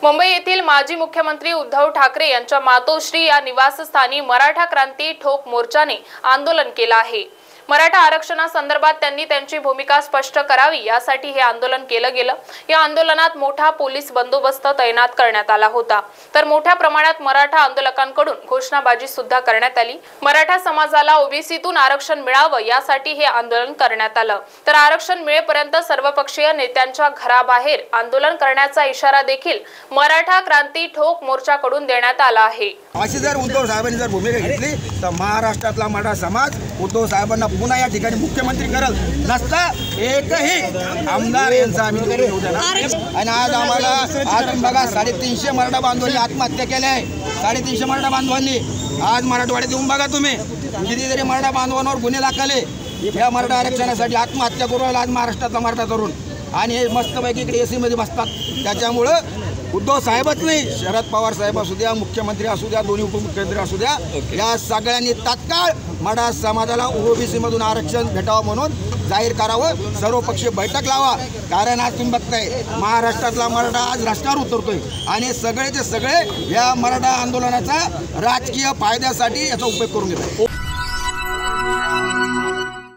मुंबई येथील माजी मुख्यमंत्री उद्धव ठाकरे यांच्या मातोश्री या निवासस्थानी मराठा क्रांती ठोक मोर्चाने आंदोलन केलं आहे। मराठा आरक्षणासंदर्भात त्यांनी त्यांची भूमिका स्पष्ट करावी यासाठी हे आंदोलन केलं गेलं। या आंदोलनात मोठा पोलीस बंदोबस्त तैनात करण्यात आला होता, तर मोठ्या प्रमाणात मराठा आंदोलकांकडून घोषणाबाजी सुद्धा करण्यात आली। मराठा समाजाला ओबीसीतून आरक्षण मिळावं यासाठी हे आंदोलन करण्यात आलं, तर आरक्षण मिळेपर्यंत सर्वपक्षीय नेत्यांच्या घराबाहेर आंदोलन करण्याचा इशारा देखील मराठा क्रांती ठोक मोर्चाकडून देण्यात आला आहे। अशी जर उद्धव साहेबांनी जर भूमिका घेतली तर महाराष्ट्रातला मराठा समाज उद्धव साहेबांना पुन्हा या ठिकाणी मुख्यमंत्री करल नसता एकही आमदार यांचा आम्ही निवडू देणार। आणि आज आम्हाला आज बघा 350 मराठा बांधवांनी आत्महत्या केल्या आहे। 350 मराठा बांधवांनी आज मराठवाड्यात येऊन बघा तुम्ही कितीतरी मराठा बांधवांवर गुन्हे दाखल आहे। या मराठा आरक्षणासाठी आत्महत्या करून आज महाराष्ट्रातला मराठा तरुण आणि हे मस्तपैकी इकडे एसी मध्ये बसतात। त्याच्यामुळं उद्धव साहेबच नाही, शरद पवार साहेब असू द्या, मुख्यमंत्री असू द्या, दोन्ही उपमुख्यमंत्री असू द्या, या सगळ्यांनी तात्काळ मराठा समाजाला ओबीसी मधून आरक्षण भेटावं म्हणून जाहीर करावं, सर्वपक्षीय बैठक लावा। कारण आज तुम्ही बघताय महाराष्ट्रातला मराठा आज रस्त्यावर उतरतोय आणि सगळेचे सगळे या मराठा आंदोलनाचा राजकीय फायद्यासाठी याचा उपयोग करून घेतात।